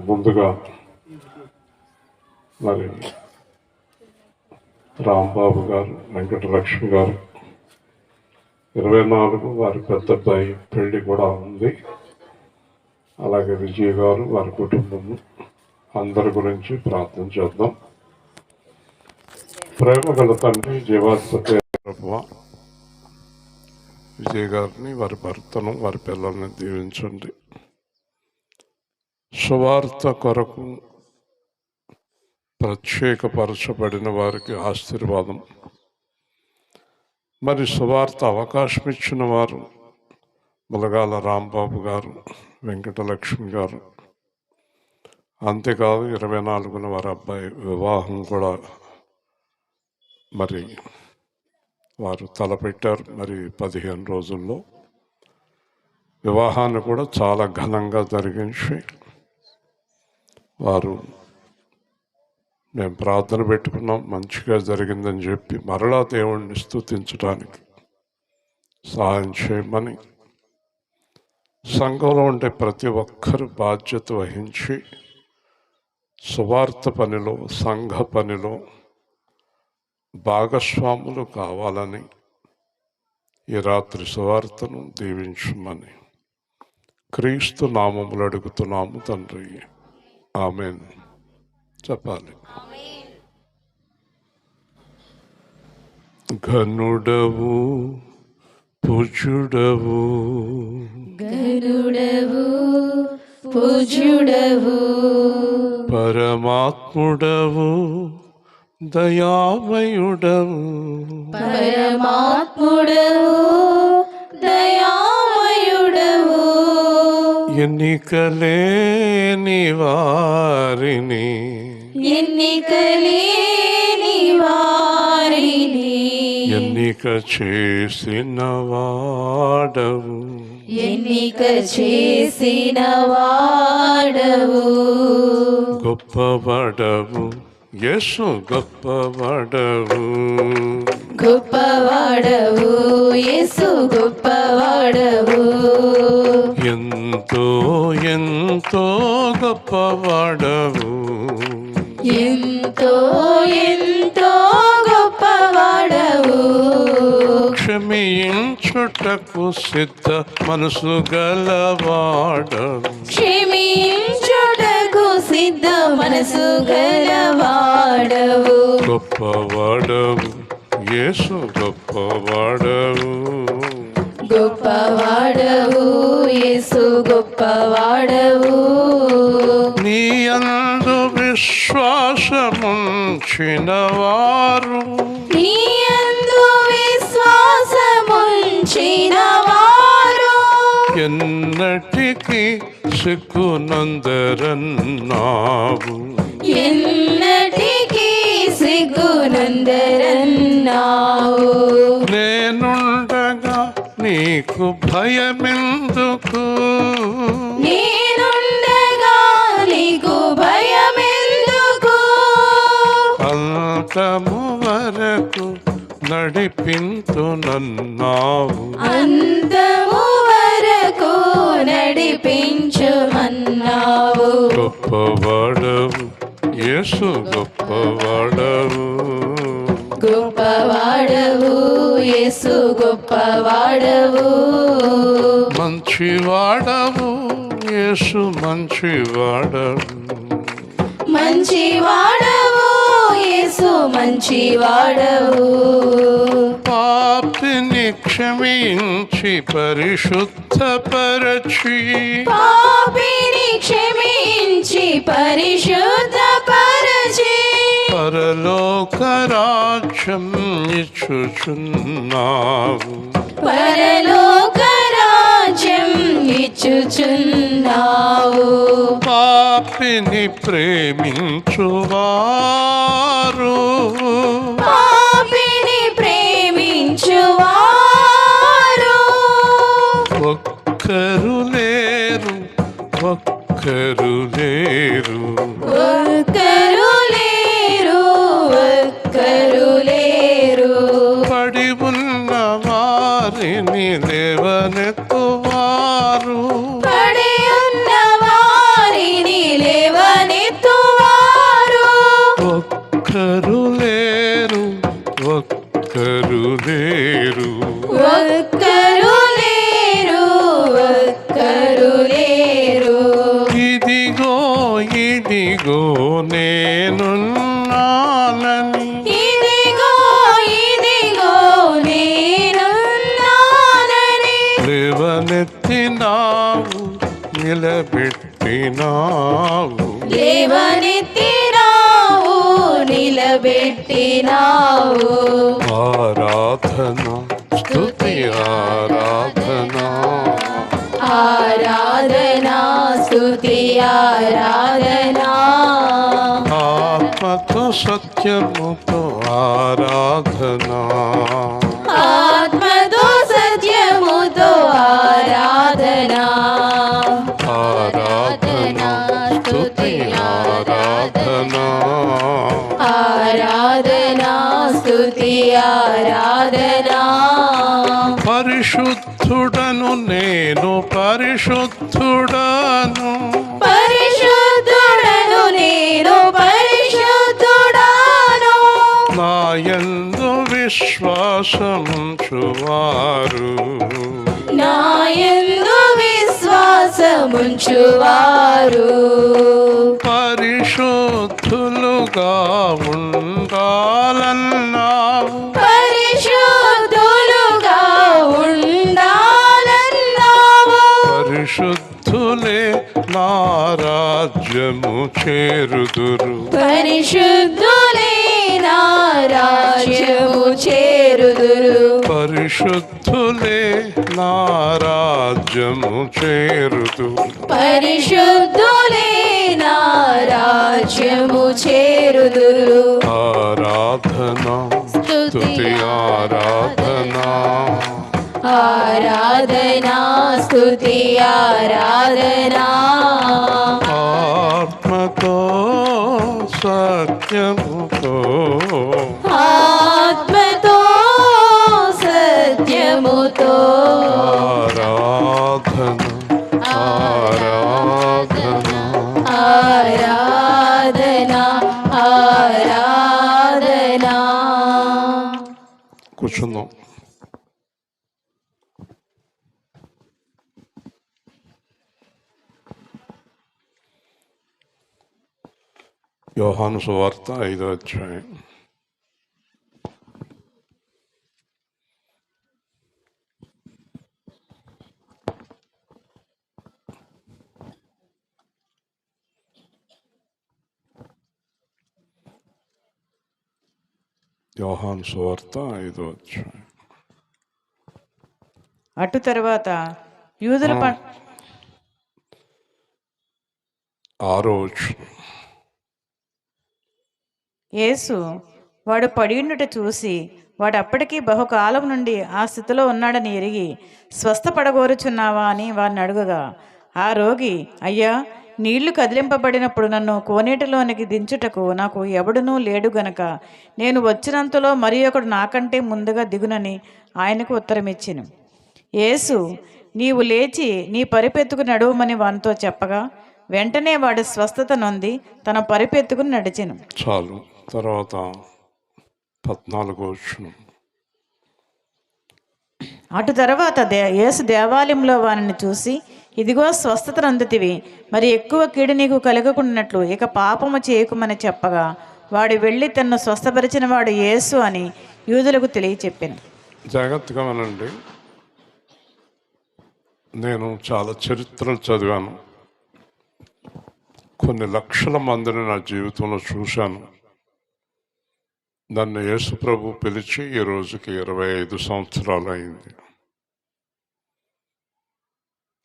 ముందుగా మరి రాంబాబు గారు, వెంకటలక్ష్మి గారు 24 వారి పెద్ద అబ్బాయి పెళ్లి కూడా ఉంది. అలాగే విజయ్ గారు, వారి కుటుంబము అందరి గురించి ప్రార్థన చేద్దాం. ప్రేమ గల తండ్రి, జీవాధిపతి విజయ్ గారిని, వారి భర్తను, వారి పిల్లల్ని దీవించండి. సువార్త కొరకు ప్రత్యేకపరచబడిన వారికి ఆశీర్వాదం. మరి సువార్త అవకాశం ఇచ్చిన వారు ములగాల రాంబాబు గారు, వెంకటలక్ష్మి గారు, అంతేకాదు 24న వారి అబ్బాయి వివాహం కూడా మరి వారు తలపెట్టారు. మరి 15 రోజుల్లో వివాహాన్ని కూడా చాలా ఘనంగా జరిగించి వారు మేము ప్రార్థన పెట్టుకున్నాం, మంచిగా జరిగిందని చెప్పి మరలా దేవుణ్ణి స్తుతించడానికి సహాయం చేయమని సంఘంలో ఉండే ప్రతి ఒక్కరు బాధ్యత వహించి సువార్త పనిలో, సంఘ పనిలో భాగస్వాములు కావాలని ఈ రాత్రి సువార్తను దీవించమని క్రీస్తు నామములు అడుగుతున్నాము తండ్రి, ఆమేన్. చెప్పాలి. ఘనుడవు పూజ్యుడవు, ఘనుడవు పూజ్యుడవు, పరమాత్ముడవు దయామయుడవు, పరమాత్ముడవు దయామయుడవు, ఎన్నికలేని వారిని ఎన్నికలేని వారిని ఎన్నిక చేసిన వాడవు, ఎన్నిక చేసిన వాడవు, గొప్పవాడవు యేసు, గొప్పవాడవు, గొప్పవాడవు యేసు, గొప్పవాడవు, ఎంతో ఎంతో గొప్పవాడవు, ఎంతో ఎంతో గొప్పవాడవు, క్షమించుటకు సిద్ధ మనసు గలవాడవు, క్షమించుటకు సిద్ధ మనసు గలవాడవు, గొప్పవాడవు యేసు, గొప్పవాడవు, గొప్పవాడవు యేసు, గొప్పవాడవు, నీ యందు విశ్వాసముంచిన వారు, నీ యందు విశ్వాసముంచిన వారు ఎన్నటికీ సిగ్గునందరన్నావు, ఎన్నటికీ సిగ్గునందరన్నావు, నేనుండగా నీకు భయమెందుకు, నేనుండగా నీకు భయమెందుకు, అంతము వరకు నడిపించునన్నావు, అంతము వరకు నడిపించుమన్నావు, గొప్పవాడవు యేసు, గొప్పవాడవు, గొప్పవాడవు యేసు, గొప్పవాడవు, మంచివాడవు యేసు, మంచివాడవు, మంచివాడవు యేసు, మంచివాడవు, పాపిని క్షమించి పరిశుద్ధపరచి, పాపిని క్షమించి పరిశుద్ధపరచి, పరలోక రాజ్యం ఇచ్చుచున్నావు, పరలోక రాజ్యం ఇచ్చుచున్నావు, పాపిని ప్రేమించువారు, పాపిని ప్రేమించువారు ఒక్కరు లేరు, ఒక్కరు లేరు, ఒక్కరు లేరు, ఒక్కరు లేరు, పడి ఉన్న వారిని లేవనెత్తువారు, పడి ఉన్న వారిని లేవ ఇదిగో ఇదిగో నేనున్నానని ఇదిగో ఇదిగో నేనున్నానని లేవనెత్తినావు నిలబెట్టినావు లేవనెత్తినావు నిలబెట్టినావు ఆరాధన స్తుతి ఆరాధన ఆరాధనా స్తుతి ఆరాధనా ఆత్మతో సత్యముతో ఆరాధన ఆత్మతో సత్యముతో ఆరాధనా ఆరాధన స్తుతి ఆరాధన ఆరాధనా స్తుతి ఆరాధనా పరిశుద్ధుడను నేను పరిశుద్ధుడను పరిశుద్ధుడను నేను పరిశుద్ధుడను నాయందు విశ్వాసముంచువారు నాయందు విశ్వాసముంచువారు పరిశుద్ధులుగా ఉండాలన్నావు పరిశుద్ధులుగా ఉండాలన్నావు పరిశుద్ధులే నా రాజ్యము చేరుదురు పరిశుద్ధులే నా రాజ్యము చేరుదురు పరిశుద్ధులే నా రాజ్యము చేరుదు పరిశుద్ధులే నా రాజ్యము చేరుదురు ఆరాధన స్తుతి ఆరాధన ఆరాధనా స్తుతి ఆరాధనా ఆత్మతో సత్యముతో ఆత్మతో సత్యముతో ఆరాధన ఆరాధన ఆరాధనా ఆరాధనా కూర్చుందాం. యోహాను సువార్త 5వ అధ్యాయం. యోహాను సువార్త 5వ అధ్యాయం. అటు తరువాత యూదుల 6వ వచనం. యేసు వాడు పడియుండుట చూసి వాడు అప్పటికీ బహుకాలం నుండి ఆ స్థితిలో ఉన్నాడని ఎరిగి స్వస్థపడగోరుచున్నావా అని వారిని అడుగగా ఆ రోగి, అయ్యా, నీళ్లు కదిలింపబడినప్పుడు నన్ను కోనేటిలోనికి దించుటకు నాకు ఎవడునూ లేడు గనక నేను వచ్చినంతలో మరి ఒకడు నాకంటే ముందుగా దిగునని ఆయనకు ఉత్తరమిచ్చెను. యేసు, నీవు లేచి నీ పరిపెత్తుకు నడువమని వానితో చెప్పగా వెంటనే వాడు స్వస్థత నొంది తన పరిపెత్తుకుని నడిచెను. చాలు. తర్వాత 14వ వచనం. అటు తర్వాత యేసు దేవాలయంలో వారిని చూసి, ఇదిగో స్వస్థత నొందితివి, మరి ఎక్కువ కీడు నీకు కలగకున్నట్లు ఇక పాపము చేయకుమని చెప్పగా వాడు వెళ్ళి తన్ను స్వస్థపరిచిన వాడు యేసు అని యూదులకు తెలియచెప్పాను. జాగ్రత్తగా వినండి. నేను చాలా చరిత్రలు చదివాను. కొన్ని లక్షల మందిని నా జీవితంలో చూశాను. నన్ను యేసు ప్రభు పిలిచి ఈ రోజుకి 25 సంవత్సరాలు అయింది.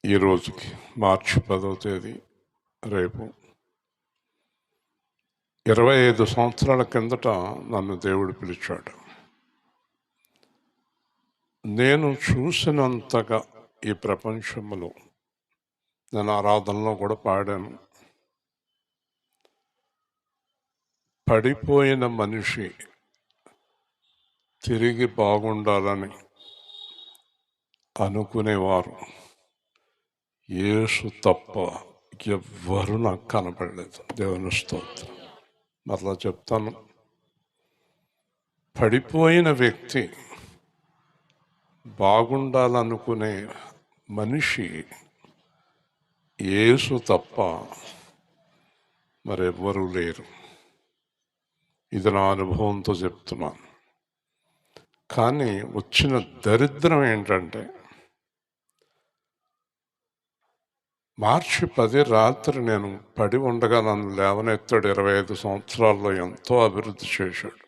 ఈ రోజుకి మార్చి 10వ తేదీ రేపు 25 సంవత్సరాల కిందట నన్ను దేవుడు పిలిచాడు. నేను చూసినంతగా ఈ ప్రపంచంలో నేను ఆరాధనలో కూడా పాడాను. పడిపోయిన మనిషి తిరిగి బాగుండాలని అనుకునేవారు యేసు తప్ప ఎవ్వరూ నాకు కనపడలేదు. దేవుని స్తోత్రం. మరలా చెప్తాను, పడిపోయిన వ్యక్తి బాగుండాలనుకునే మనిషి యేసు తప్ప మరెవ్వరూ లేరు. ఇది నా అనుభవంతో చెప్తున్నాను. కానీ వచ్చిన దరిద్రం ఏంటంటే, మార్చి 10 రాత్రి నేను పడి ఉండగా నన్ను లేవనెత్తాడు. 25 సంవత్సరాల్లో ఎంతో అభివృద్ధి చేశాడు.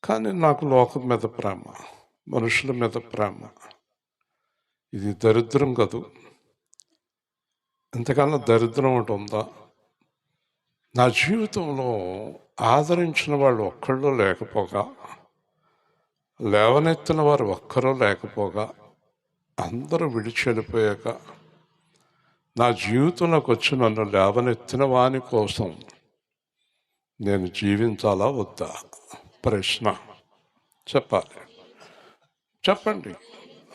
కానీ నాకు లోకం మీద ప్రేమ, మనుషుల మీద ప్రేమ. ఇది దరిద్రం కదూ. ఎంతకన్నా దరిద్రం ఒకటి ఉందా? నా జీవితంలో ఆదరించిన వాళ్ళు ఒక్కళ్ళు లేకపోగా, లేవనెత్తిన వారు ఒక్కరూ లేకపోగా, అందరూ విడిచి వెళ్ళిపోయాక నా జీవితంలోకి వచ్చి నన్ను లేవనెత్తిన వాని కోసం నేను జీవించాలా వద్దా? ప్రశ్న. చెప్పాలి. చెప్పండి,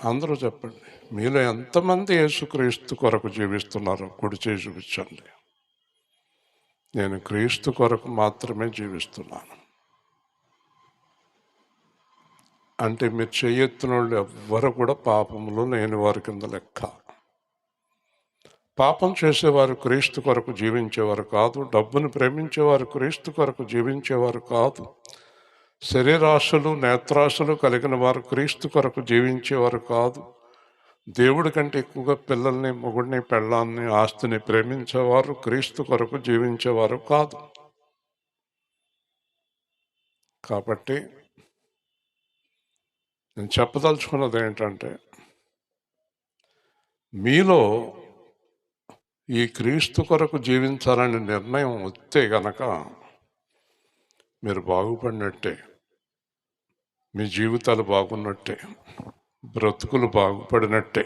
అందరూ చెప్పండి. మీలో ఎంతమంది యేసుక్రీస్తు కొరకు జీవిస్తున్నారో కుడి చేసి చూపించండి. నేను క్రీస్తు కొరకు మాత్రమే జీవిస్తున్నాను అంటే మీరు చేయెత్తిన వాళ్ళు ఎవ్వరు కూడా పాపంలో లేని వారి కింద లెక్క. పాపం చేసేవారు క్రీస్తు కొరకు జీవించేవారు కాదు. డబ్బును ప్రేమించేవారు క్రీస్తు కొరకు జీవించేవారు కాదు. శరీరాశలు నేత్రాశలు కలిగిన వారు క్రీస్తు కొరకు జీవించేవారు కాదు. దేవుడి కంటే ఎక్కువగా పిల్లల్ని, మొగుడిని, పెళ్ళాన్ని, ఆస్తిని ప్రేమించేవారు క్రీస్తు కొరకు జీవించేవారు కాదు. కాబట్టి నేను చెప్పదలుచుకున్నది ఏంటంటే, మీలో ఈ క్రీస్తు కొరకు జీవించాలనే నిర్ణయం వస్తే గనక మీరు బాగుపడినట్టే, మీ జీవితాలు బాగున్నట్టే, బ్రతుకులు బాగుపడినట్టే.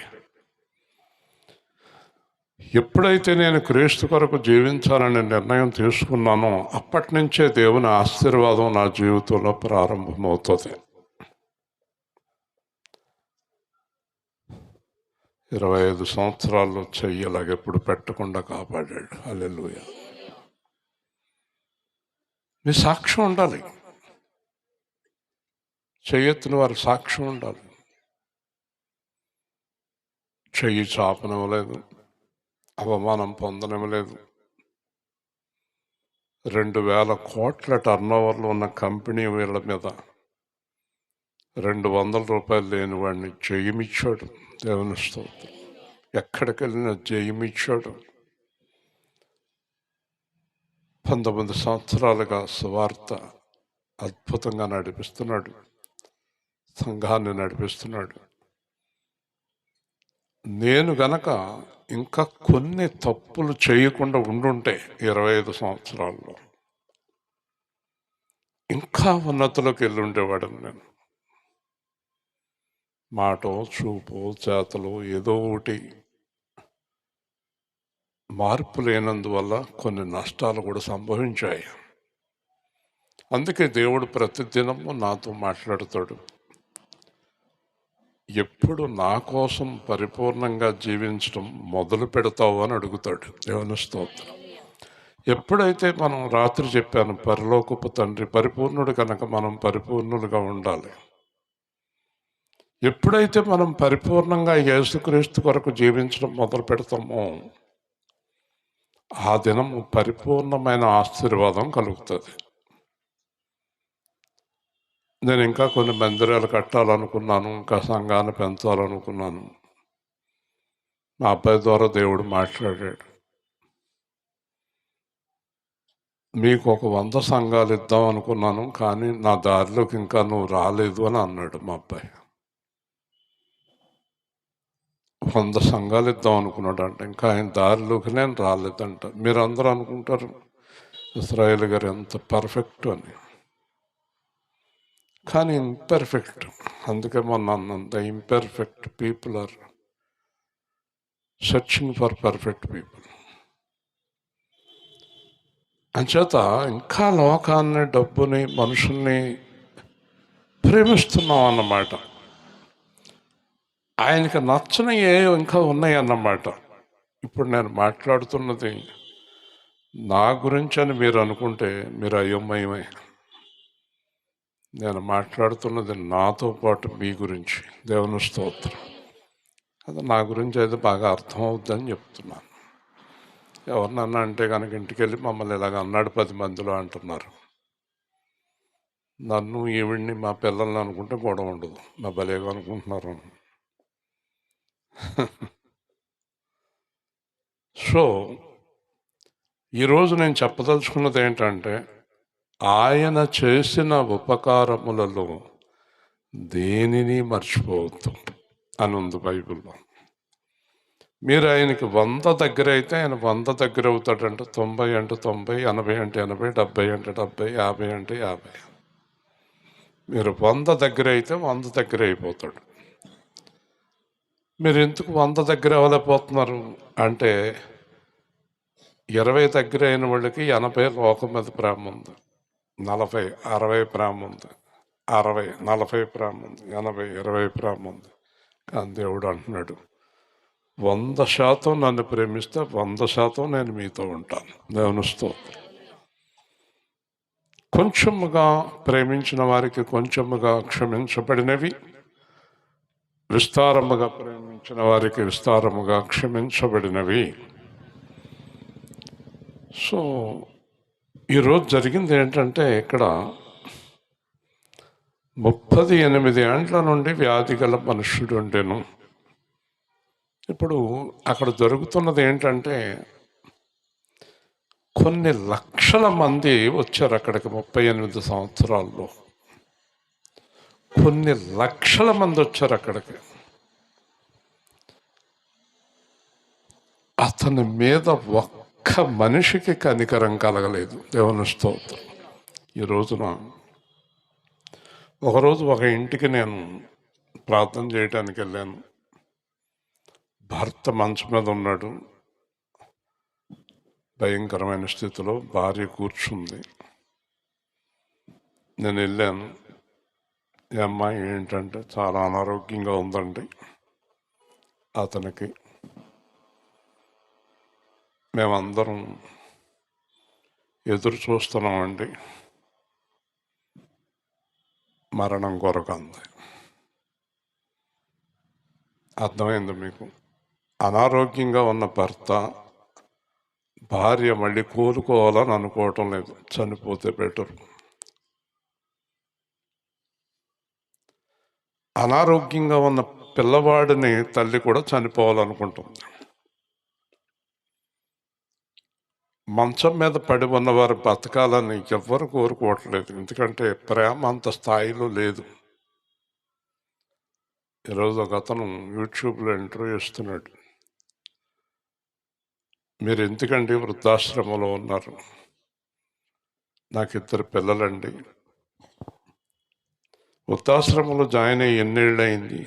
ఎప్పుడైతే నేను క్రీస్తు కొరకు జీవించాలనే నిర్ణయం తీసుకున్నానో అప్పటి నుంచే దేవుని ఆశీర్వాదం నా జీవితంలో ప్రారంభమవుతుంది. 25 సంవత్సరాల్లో చెయ్యలాగెప్పుడు పెట్టకుండా కాపాడాడు. హల్లెలూయా. మీ సాక్ష్యం ఉండాలి. చెయ్యెత్తిన వారి సాక్ష్యం ఉండాలి. చెయ్యి చాపనివ్వలేదు, అవమానం పొందనివ్వలేదు. 2000 కోట్ల టర్నోవర్లు ఉన్న కంపెనీ వీళ్ళ మీద 200 రూపాయలు లేని వాడిని జయమిచ్చాడు. దేవుని స్తోత్రం. ఎక్కడికి వెళ్ళినా జయమిచ్చాడు. 19 సంవత్సరాలుగా సువార్త అద్భుతంగా నడిపిస్తున్నాడు, సంఘాన్ని నడిపిస్తున్నాడు. నేను గనక ఇంకా కొన్ని తప్పులు చేయకుండా ఉండుంటే 25 సంవత్సరాల్లో ఇంకా ఉన్నతిలోకి వెళ్ళి ఉండేవాడు. నేను మాటో, చూపో, చేతలో ఏదో ఒకటి మార్పు లేనందువల్ల కొన్ని నష్టాలు కూడా సంభవించాయి. అందుకే దేవుడు ప్రతిదినము నాతో మాట్లాడుతాడు. ఎప్పుడు నా కోసం పరిపూర్ణంగా జీవించడం మొదలు పెడతావు అని అడుగుతాడు. దేవుని స్తోత్రం. ఎప్పుడైతే మనం రాత్రి చెప్పాను, పరలోకపు తండ్రి పరిపూర్ణుడు కనుక మనం పరిపూర్ణులుగా ఉండాలి. ఎప్పుడైతే మనం పరిపూర్ణంగా యేసుక్రీస్తు కొరకు జీవించడం మొదలు పెడతామో ఆ దినము పరిపూర్ణమైన ఆశీర్వాదం కలుగుతుంది. నేను ఇంకా కొన్ని మందిరాలు కట్టాలనుకున్నాను, ఇంకా సంఘాన్ని పెంచాలనుకున్నాను. మా అబ్బాయి ద్వారా దేవుడు మాట్లాడాడు. మీకు ఒక 100 సంఘాలు ఇద్దాం అనుకున్నాను, కానీ నా దారిలోకి ఇంకా నువ్వు రాలేదు అని అన్నాడు మా అబ్బాయి. 100 సంఘాలు ఇద్దాం అనుకున్నాడు అంట, ఇంకా ఆయన దారిలోకి నేను రాలేదంట. మీరు అందరూ అనుకుంటారు ఇస్రాయేల్ గారు ఎంత పర్ఫెక్ట్ అని, కానీ ఇంపర్ఫెక్ట్. అందుకే మొన్న అన్నాను, the imperfect people are searching for perfect people. అంచేత ఇంకా లోకాన్ని, డబ్బుని, మనుషుల్ని ప్రేమిస్తున్నాం అన్నమాట. ఆయనకి నచ్చని ఇంకా ఉన్నాయి అన్నమాట. ఇప్పుడు నేను మాట్లాడుతున్నది నా గురించి అని మీరు అనుకుంటే మీరు అయోమయమే. నేను మాట్లాడుతున్నది నాతో పాటు మీ గురించి. దేవుని స్తోత్రం. అది నా గురించి అయితే బాగా అర్థమవుద్దని చెప్తున్నాను. ఎవరినన్నా అంటే కనుక ఇంటికి వెళ్ళి మమ్మల్ని ఇలాగ అన్నాడు 10 మందిలో అంటున్నారు. నన్ను ఈవిడ్ని మా పిల్లల్ని అనుకుంటే గొడవ ఉండదు. మా భలేగా అనుకుంటున్నారు. సో ఈరోజు నేను చెప్పదలుచుకున్నది ఏంటంటే, ఆయన చేసిన ఉపకారములలో దేనిని మర్చిపోవద్దు అని ఉంది బైబిల్లో. మీరు ఆయనకి 100 దగ్గర అయితే ఆయన 100 దగ్గర అవుతాడంటే, 90 అంటే 90, 80 అంటే 80, 70 అంటే 70, 50 అంటే 50. మీరు 100 దగ్గర అయితే 100 దగ్గర అయిపోతాడు. మీరు ఎందుకు 100 దగ్గర అవ్వలేకపోతున్నారు అంటే, 20 దగ్గర అయిన వాళ్ళకి 80 లోకం మీద ప్రేమ ఉంది, 40, 60 ప్రేమ ఉంది, 60, 40 ప్రేమ ఉంది, 80, 20 ప్రేమ ఉంది. కానీ దేవుడు అంటున్నాడు, 100% నన్ను ప్రేమిస్తే 100% నేను మీతో ఉంటాను. దేవుని స్తోత్రం. కొంచెముగా ప్రేమించిన వారికి కొంచెముగా క్షమించబడినవి, విస్తారముగా ప్రేమించిన వారికి విస్తారముగా క్షమించబడినవి. సో ఈరోజు జరిగింది ఏంటంటే, ఇక్కడ 38 ఏండ్ల నుండి వ్యాధి గల మనుష్యుడు ఉండెను. ఇప్పుడు అక్కడ జరుగుతున్నది ఏంటంటే, కొన్ని లక్షల మంది వచ్చారు అక్కడికి 38 సంవత్సరాల్లో. కొన్ని లక్షల మంది వచ్చారు అక్కడికి. అతని మీద ఒక్క మనిషికి కనికరం కలగలేదు. దేవుని స్తోత్రం. ఈ రోజున ఒకరోజు ఒక ఇంటికి నేను ప్రార్థన చేయడానికి వెళ్ళాను. భర్త మంచం మీద ఉన్నాడు, భయంకరమైన స్థితిలో. భార్య కూర్చుంది. నేను వెళ్ళాను. ఈ అమ్మాయి ఏంటంటే చాలా అనారోగ్యంగా ఉందండి అతనికి. మేమందరం ఎదురు చూస్తున్నామండి మరణం కొరకు అంది. అర్థమైంది మీకు? అనారోగ్యంగా ఉన్న భర్త భార్య మళ్ళీ కోలుకోవాలని అనుకోవటం లేదు, చనిపోతే బెటర్. అనారోగ్యంగా ఉన్న పిల్లవాడిని తల్లి కూడా చనిపోవాలనుకుంటుంది. మంచం మీద పడి ఉన్నవారు బతకాలని ఎవ్వరు కోరుకోవట్లేదు, ఎందుకంటే ప్రేమ అంత స్థాయిలో లేదు. ఈరోజు ఒక అతను యూట్యూబ్లో ఇంటర్వ్యూ ఇస్తున్నాడు. మీరు ఎందుకండి వృద్ధాశ్రమంలో ఉన్నారు? నాకు 2 పిల్లలండి. వృద్ధాశ్రమంలో జాయిన్ అయ్యి ఎన్నేళ్ళు అయింది?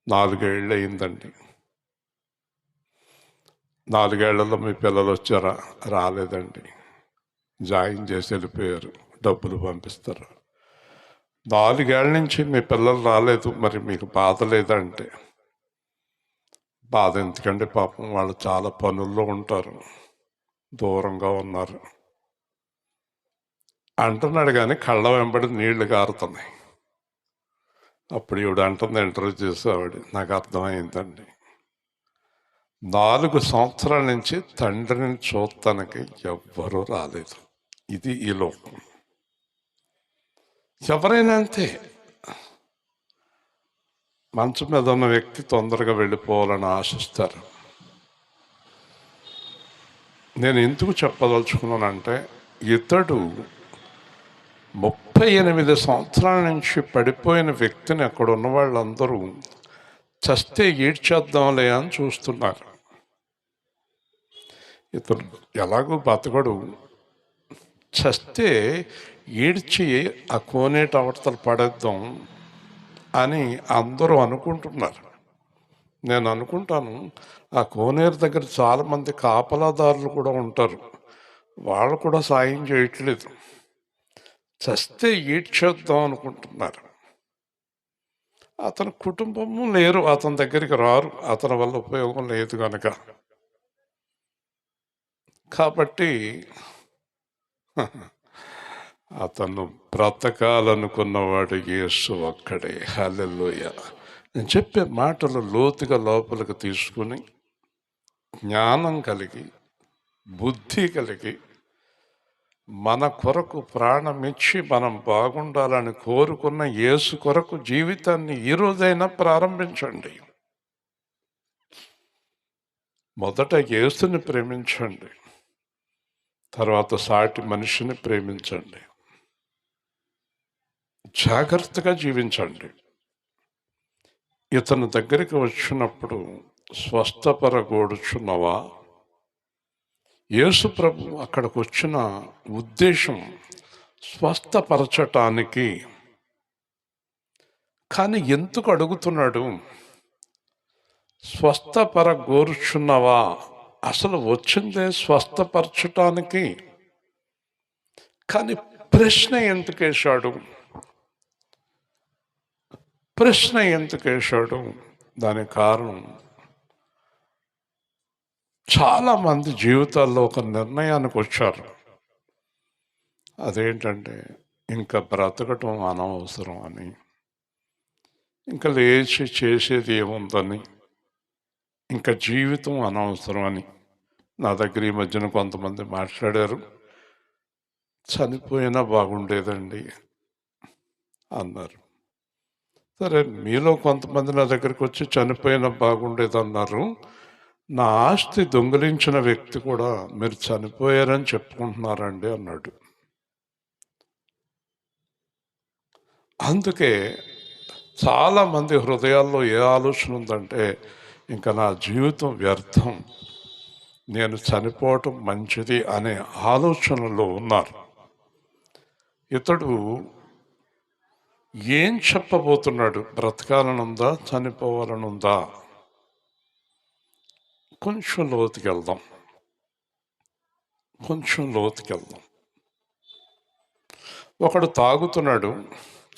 4 ఏళ్ళు అయిందండి. 4 ఏళ్లలో మీ పిల్లలు వచ్చారా? రాలేదండి. జాయిన్ చేసి వెళ్ళిపోయారు, డబ్బులు పంపిస్తారు. 4 ఏళ్ళ నుంచి మీ పిల్లలు రాలేదు, మరి మీకు బాధ లేదంటే, బాధ ఎందుకంటే పాపం వాళ్ళు చాలా పనుల్లో ఉంటారు, దూరంగా ఉన్నారు అంటున్నాడు. కానీ కళ్ళ వెంబడి నీళ్లు కారుతున్నాయి. అప్పుడు ఈవిడ అంటుంది, ఇంటర్వ్యూ చేసేవాడు, నాకు అర్థమైందండి, 4 సంవత్సరాల నుంచి తండ్రిని చూడటానికి ఎవ్వరూ రాలేదు. ఇది ఈ లోకం. ఎవరైనా అంతే. మంచం మీద ఉన్న వ్యక్తి తొందరగా వెళ్ళిపోవాలని ఆశిస్తారు. నేను ఎందుకు చెప్పదలుచుకున్నానంటే, ఇతడు 38 సంవత్సరాల నుంచి పడిపోయిన వ్యక్తిని అక్కడ ఉన్న వాళ్ళందరూ చస్తే ఈడ్చేద్దాంలే అని చూస్తున్నారు. ఇతడు ఎలాగూ బతకడు, చస్తే ఈడ్చి ఆ కోనేటి అవతల పడేద్దాం అని అందరూ అనుకుంటున్నారు. నేను అనుకుంటాను, ఆ కోనేరు దగ్గర చాలామంది కాపలాదారులు కూడా ఉంటారు, వాళ్ళు కూడా సాయం చేయట్లేదు, చస్తే ఈడ్చేద్దాం అనుకుంటున్నారు. అతని కుటుంబము లేరు, అతని దగ్గరికి రారు, అతని వల్ల ఉపయోగం లేదు కనుక. కాబట్టి అతను బ్రతకాలనుకున్నవాడు యేసు ఒక్కడే. హల్లెలూయా. నేను చెప్పే మాటలు లోతుగా లోపలికి తీసుకుని జ్ఞానం కలిగి బుద్ధి కలిగి మన కొరకు ప్రాణమిచ్చి మనం బాగుండాలని కోరుకున్న యేసు కొరకు జీవితాన్ని ఈ రోజైనా ప్రారంభించండి. మొదట యేసుని ప్రేమించండి, తర్వాత సాటి మనిషిని ప్రేమించండి, జాగ్రత్తగా జీవించండి. ఇతని దగ్గరికి వచ్చినప్పుడు స్వస్థపరగోడుచున్నవా? యేసు ప్రభు అక్కడికి వచ్చిన ఉద్దేశం స్వస్థపరచటానికి. కానీ ఎందుకు అడుగుతున్నాడు? స్వస్థపరగోరుచున్నవా? అసలు వచ్చిందే స్వస్థపరచటానికి. కానీ ప్రశ్న ఎందుకు వేశాడు? దానికి కారణం, చాలామంది జీవితాల్లో ఒక నిర్ణయానికి వచ్చారు. అదేంటంటే ఇంకా బ్రతకటం అనవసరం అని, ఇంకా లేచి చేసేది ఏముందని, ఇంకా జీవితం అనవసరం అని. నా దగ్గర ఈ మధ్యన కొంతమంది మాట్లాడారు, చనిపోయినా బాగుండేదండి అన్నారు. సరే, మీలో కొంతమంది నా దగ్గరికి వచ్చి చనిపోయినా బాగుండేదన్నారు. నా ఆస్తి దొంగిలించిన వ్యక్తి కూడా మీరు చనిపోయారని చెప్పుకుంటున్నారండి అన్నాడు. అందుకే చాలామంది హృదయాల్లో ఏ ఆలోచన ఉందంటే, ఇంకా నా జీవితం వ్యర్థం, నేను చనిపోవటం మంచిది అనే ఆలోచనలో ఉన్నారు. ఇతడు ఏం చెప్పబోతున్నాడు? బ్రతకాలనుందా, చనిపోవాలనుందా? కొంచెం లోతుకెళ్దాం. ఒకడు తాగుతున్నాడు,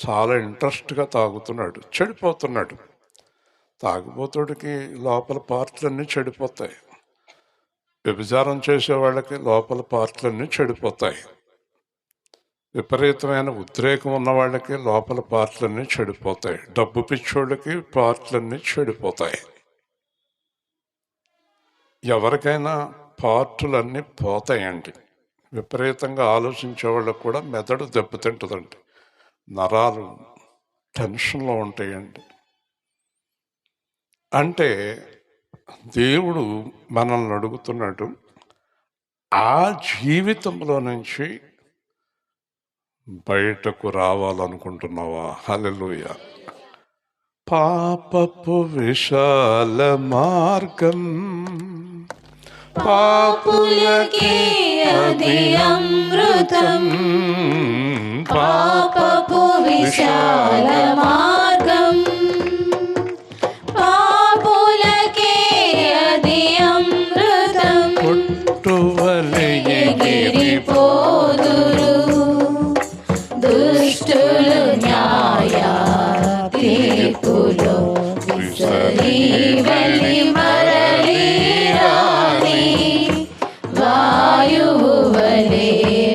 చాలా ఇంట్రెస్ట్గా తాగుతున్నాడు, చెడిపోతున్నాడు. తాగుబోతుడికి లోపల పార్ట్లన్నీ చెడిపోతాయి. వ్యభిచారం చేసే వాళ్ళకి లోపల పార్ట్లన్నీ చెడిపోతాయి. విపరీతమైన ఉద్రేకం ఉన్న వాళ్ళకి లోపల పార్ట్లన్నీ చెడిపోతాయి. డబ్బు పిచ్చోళ్ళకి పార్ట్లన్నీ చెడిపోతాయి. ఎవరికైనా పార్టులన్నీ పోతాయండి. విపరీతంగా ఆలోచించే వాళ్ళకు కూడా మెదడు దెబ్బతింటుందండి, నరాలు టెన్షన్లో ఉంటాయండి. అంటే దేవుడు మనల్ని అడుగుతున్నాడు, ఆ జీవితంలో నుంచి బయటకు రావాలనుకుంటున్నావా? హల్లెలూయా. పాపపు విశాల మార్గం పాపులకే అది అమృతం, పాపపు విశాల మార్గం, పాపులకే అది అమృతం. పుట్టువలె ఎగిరిపోదురు దుష్టులు న్యాయ తీర్పులో, విసరివలి మరలి రాని వాయువు వలె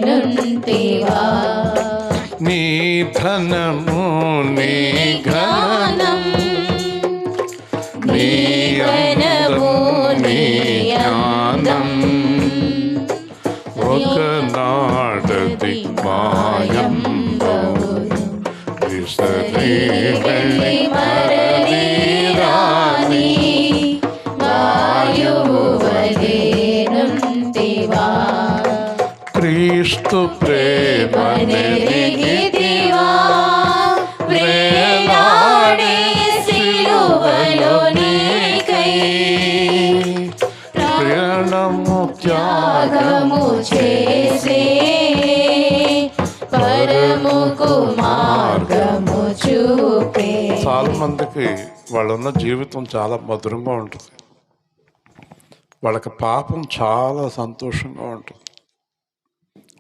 నుంటివా. నీ ధనము, నీ జ్ఞానం, నీ ధనము, నీ జ్ఞానం ఒకనాడది మాయం విసరివలి మరలి రాని వాయువు వలె నుంటివా. క్రీస్తు ప్రేమనెరిగితివా, వేలాడే సిలువలో నీకై ప్రణము త్యాగము చేసే పరముకు మార్గము చూపే. చాలా మందికి వాళ్ళున్న జీవితం చాలా మధురంగా ఉంటుంది, వాళ్ళకి పాపం చాలా సంతోషంగా ఉంటుంది,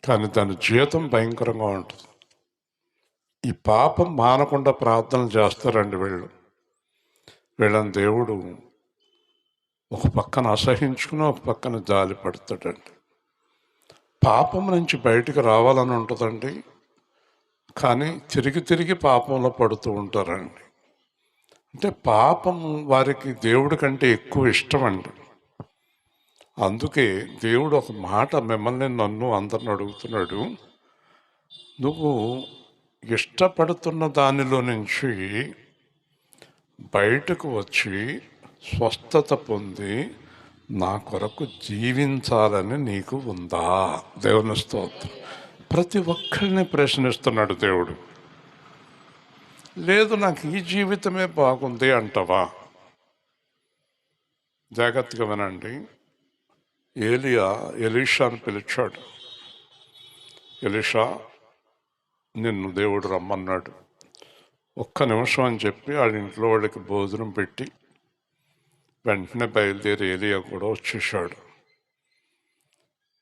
కానీ దాని జీవితం భయంకరంగా ఉంటుంది. ఈ పాపం మానకుండా ప్రార్థనలు చేస్తారండి వీళ్ళని దేవుడు ఒక పక్కన అసహించుకుని ఒక పక్కన జాలి పడతాడండి. పాపం నుంచి బయటికి రావాలని ఉంటుందండి, కానీ తిరిగి పాపంలో పడుతూ ఉంటారండి. అంటే పాపం వారికి దేవుడి కంటే ఎక్కువ ఇష్టం అండి. అందుకే దేవుడు ఒక మాట మిమ్మల్ని నన్ను అందరిని అడుగుతున్నాడు, నువ్వు ఇష్టపడుతున్న దానిలో నుంచి బయటకు వచ్చి స్వస్థత పొంది నా కొరకు జీవించాలని నీకు ఉందా? దేవుని స్తోత్రం. ప్రతి ఒక్కరిని ప్రశ్నిస్తున్నాడు దేవుడు. లేదు నాకు ఈ జీవితమే బాగుంది అంటావా? జాగ్రత్తగా వినండి. ఎలీషాను పిలిచాడు. ఎలీషా, నిన్ను దేవుడు రమ్మన్నాడు, ఒక్క నిమిషం అని చెప్పి వాళ్ళ ఇంట్లో వాళ్ళకి భోజనం పెట్టి వెంటనే బయలుదేరి ఏలియా కూడా వచ్చేసాడు.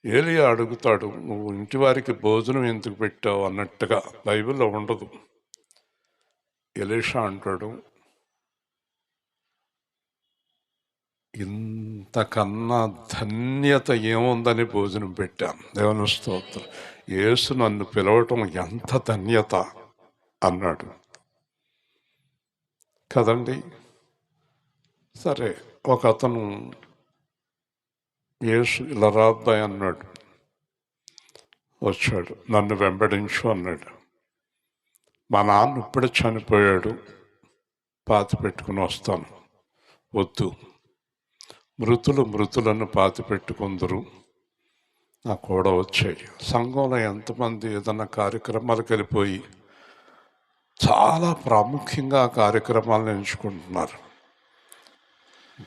ఏలియా అడుగుతాడు, నువ్వు ఇంటి వారికి భోజనం ఎందుకు పెట్టావు అన్నట్టుగా బైబిల్లో ఉండదు. ఎలీషా అంటాడు, ఇంతకన్నా ధన్యత ఏముందని భోజనం పెట్టాను. దేవుని స్తోత్రం. యేసు నన్ను పిలవటం ఎంత ధన్యత అన్నాడు కదండి. సరే, ఒక అతను యేసు ఇలా రాబ్బాయి అన్నాడు, వచ్చాడు, నన్ను వెంబడించు అన్నాడు. మా నాన్న ఇప్పుడే చనిపోయాడు, పాతి పెట్టుకుని వస్తాను. వద్దు, మృతులను పాతి పెట్టుకుందరు, నా కూడా వచ్చాయి. సంఘంలో ఎంతమంది ఏదన్నా కార్యక్రమాలకు వెళ్ళిపోయి చాలా ప్రాముఖ్యంగా ఆ కార్యక్రమాలను ఎంచుకుంటున్నారు.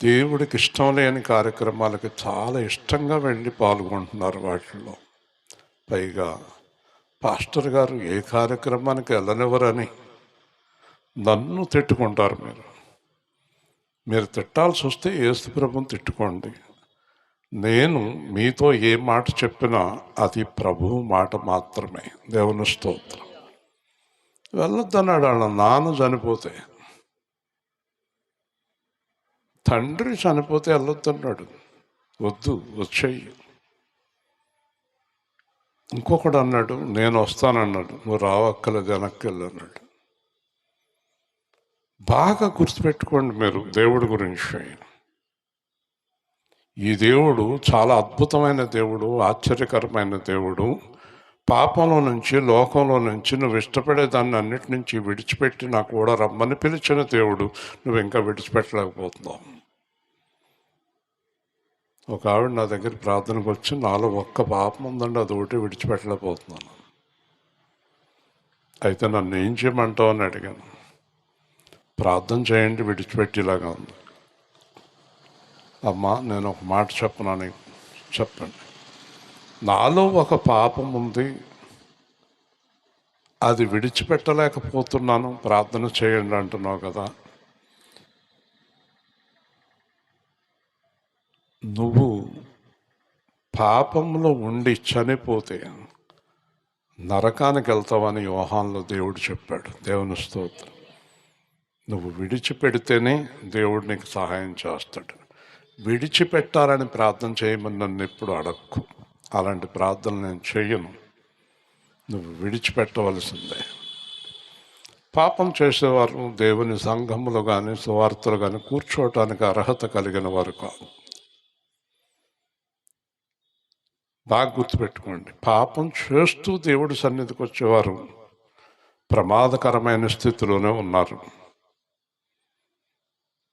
దేవుడికి ఇష్టం లేని కార్యక్రమాలకి చాలా ఇష్టంగా వెళ్ళి పాల్గొంటున్నారు వాటిల్లో. పైగా పాస్టర్ గారు ఏ కార్యక్రమానికి వెళ్ళనివ్వరని నన్ను తిట్టుకుంటారు. మీరు తిట్టాల్సి వస్తే యేసు ప్రభువుని తిట్టుకోండి. నేను మీతో ఏ మాట చెప్పినా అది ప్రభువు మాట మాత్రమే. దేవుని స్తోత్రం. వెళ్ళొద్దన్నాడు. వాళ్ళ నాన్న చనిపోతే, తండ్రి చనిపోతే వెళ్ళొద్దన్నాడు. వద్దు, వచ్చేయి. ఇంకొకడు అన్నాడు, నేను వస్తానన్నాడు. నువ్వు రావక్కలేదు, వెనక్కి వెళ్ళన్నాడు. బాగా గుర్తుపెట్టుకోండి మీరు దేవుడి గురించి. ఈ దేవుడు చాలా అద్భుతమైన దేవుడు, ఆశ్చర్యకరమైన దేవుడు. పాపంలో నుంచి, లోకంలో నుంచి నువ్వు ఇష్టపడే దాన్ని అన్నిటి నుంచి విడిచిపెట్టి నాకు కూడా రమ్మని పిలిచిన దేవుడు. నువ్వు ఇంకా విడిచిపెట్టలేకపోతున్నావు. ఒక ఆవిడ నా దగ్గర ప్రార్థనకు వచ్చి, నాలో ఒక్క పాపం ఉందండి, అది ఒకటి విడిచిపెట్టలేకపోతున్నాను. అయితే నన్ను ఏం చేయమంటావు అని అడిగాను. ప్రార్థన చేయండి, విడిచిపెట్టేలాగా ఉంది. అమ్మా, నేను ఒక మాట చెప్పనని చెప్పండి. నాలో ఒక పాపం ఉంది, అది విడిచిపెట్టలేకపోతున్నాను, ప్రార్థన చేయండి అంటున్నావు కదా. నువ్వు పాపంలో ఉండి చనిపోతే నరకానికి వెళ్తావని యోహానులో దేవుడు చెప్పాడు. దేవుని స్తోత్రం. నువ్వు విడిచిపెడితేనే దేవుడు నీకు సహాయం చేస్తాడు. విడిచిపెట్టాలని ప్రార్థన చేయమని నన్ను ఎప్పుడు అడక్కు. అలాంటి ప్రార్థన నేను చెయ్యను. నువ్వు విడిచిపెట్టవలసిందే. పాపం చేసేవారు దేవుని సంఘములు కానీ సువార్తలు కానీ కూర్చోవటానికి అర్హత కలిగిన వారు కాదు. బాగా గుర్తుపెట్టుకోండి. పాపం చేస్తూ దేవుడి సన్నిధికి వచ్చేవారు ప్రమాదకరమైన స్థితిలోనే ఉన్నారు.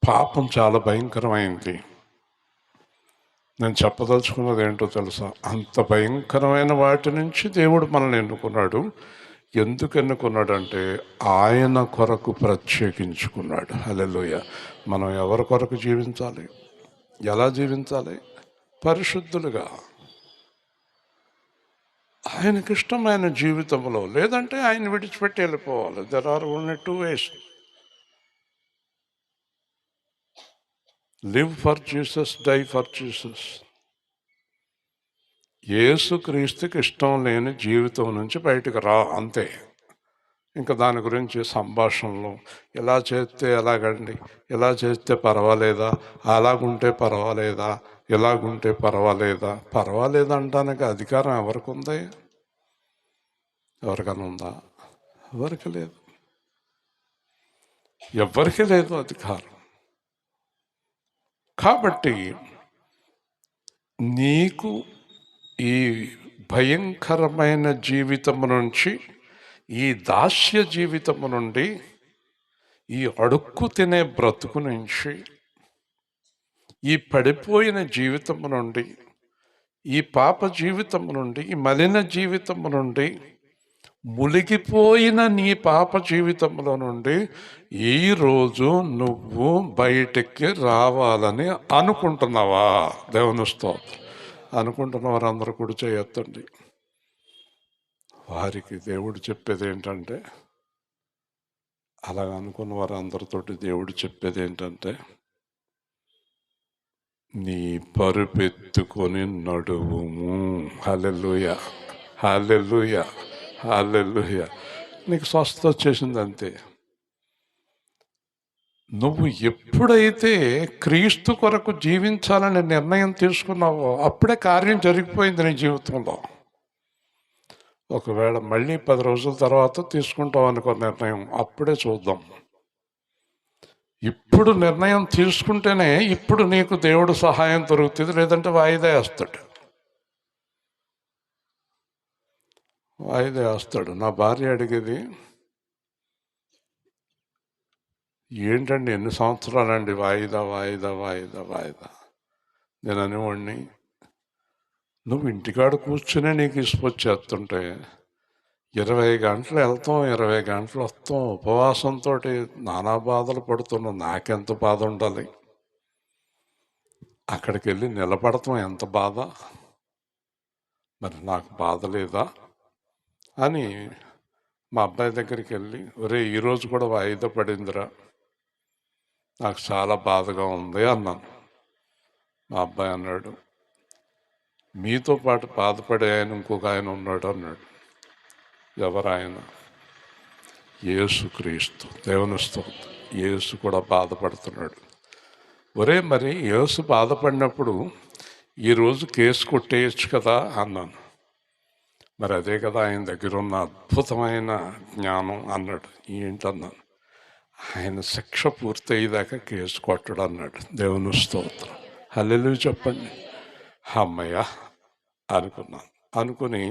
పాపం చాలా భయంకరమైంది. నేను చెప్పదలుచుకున్నది ఏంటో తెలుసా? అంత భయంకరమైన వాటి నుంచి దేవుడు మనల్ని ఎన్నుకున్నాడు. ఎందుకు ఎన్నుకున్నాడంటే ఆయన కొరకు ప్రత్యేకించుకున్నాడు. హల్లెలూయా. మనం ఎవరి కొరకు జీవించాలి? ఎలా జీవించాలి? పరిశుద్ధులుగా, ఆయనకి ఇష్టమైన జీవితంలో. లేదంటే ఆయన విడిచిపెట్టి వెళ్ళిపోవాలి. There are only 2 ways. Live for Jesus, die for Jesus. యేసుక్రీస్తుకి ఇష్టం లేని జీవితం నుంచి బయటకు రా, అంతే. ఇంకా దాని గురించి సంభాషణలు, ఇలా చేస్తే ఎలాగండి, ఇలా చేస్తే పర్వాలేదా, అలాగుంటే పర్వాలేదా, ఇలాగుంటే పర్వాలేదా. పర్వాలేదంటానికి అధికారం ఎవరికి ఉంది? ఎవరికైనా ఉందా? ఎవరికి లేదు. ఎవరికి లేదు అధికారం. కాబట్టి నీకు ఈ భయంకరమైన జీవితము నుంచి, ఈ దాస్య జీవితము నుండి, ఈ అడుక్కు తినే బ్రతుకు నుంచి, ఈ పడిపోయిన జీవితము నుండి, ఈ పాప జీవితము నుండి, ఈ మలిన జీవితము నుండి, మునిగిపోయిన నీ పాప జీవితంలో నుండి ఈరోజు నువ్వు బయటికి రావాలని అనుకుంటున్నావా? దేవుని స్తోత్రం. అనుకుంటున్న వారందరూ కూడా చేయొద్దండి. వారికి దేవుడు చెప్పేది ఏంటంటే, అలా అనుకున్న వారందరితోటి దేవుడు చెప్పేది ఏంటంటే, నీ పరుపెత్తుకొని నడువుము. హల్లెలూయా, హల్లెలూయా, హల్లెలూయా. నీకు స్వస్థత వచ్చేసింది అంతే. నువ్వు ఎప్పుడైతే క్రీస్తు కొరకు జీవించాలని నిర్ణయం తీసుకున్నావో అప్పుడే కార్యం జరిగిపోయింది నీ జీవితంలో. ఒకవేళ మళ్ళీ 10 రోజుల తర్వాత తీసుకుంటావు అనుకో నిర్ణయం, అప్పుడే చూద్దాం. ఇప్పుడు నిర్ణయం తీసుకుంటేనే ఇప్పుడు నీకు దేవుడు సహాయం దొరుకుతుంది, లేదంటే వాయిదా వేస్తాడు. నా భార్య అడిగేది, ఏంటండి ఎన్ని సంవత్సరాలండి వాయిదా వాయిదా వాయిదా వాయిదా? నేను అనేవాడిని, నువ్వు ఇంటికాడ కూర్చునే నీకు ఇసుకొచ్చేస్తుంటే 20 గంటలు వెళ్తాం, 20 గంటలు వస్తాం, ఉపవాసంతో నానా బాధలు పడుతున్నాం. నాకెంత బాధ ఉండాలి? అక్కడికి వెళ్ళి నిలబడతాం ఎంత బాధ? మరి నాకు బాధ లేదా అని మా అబ్బాయి దగ్గరికి వెళ్ళి, ఒరే ఈరోజు కూడా వాయిదా పడిందిరా, నాకు చాలా బాధగా ఉంది అన్నాను. మా అబ్బాయి అన్నాడు, మీతో పాటు బాధపడే ఆయన ఇంకొక ఆయన ఉన్నాడు అన్నాడు. ఎవరు ఆయన? యేసుక్రీస్తు. దేవుని స్తోత్రం. యేసు కూడా బాధపడుతున్నాడు. ఒరే మరి యేసు బాధపడినప్పుడు ఈరోజు కేసు కొట్టేయచ్చు కదా అన్నాను. మరి అదే కదా ఆయన దగ్గర ఉన్న అద్భుతమైన జ్ఞానం అన్నాడు. ఏంటన్నాను? ఆయన శిక్ష పూర్తయ్యేదాకా కేసు కొట్టడు అన్నాడు. దేవుని స్తోత్రం. హల్లెలూయా చెప్పండి. అమ్మయ్య అనుకున్నాను. అనుకుని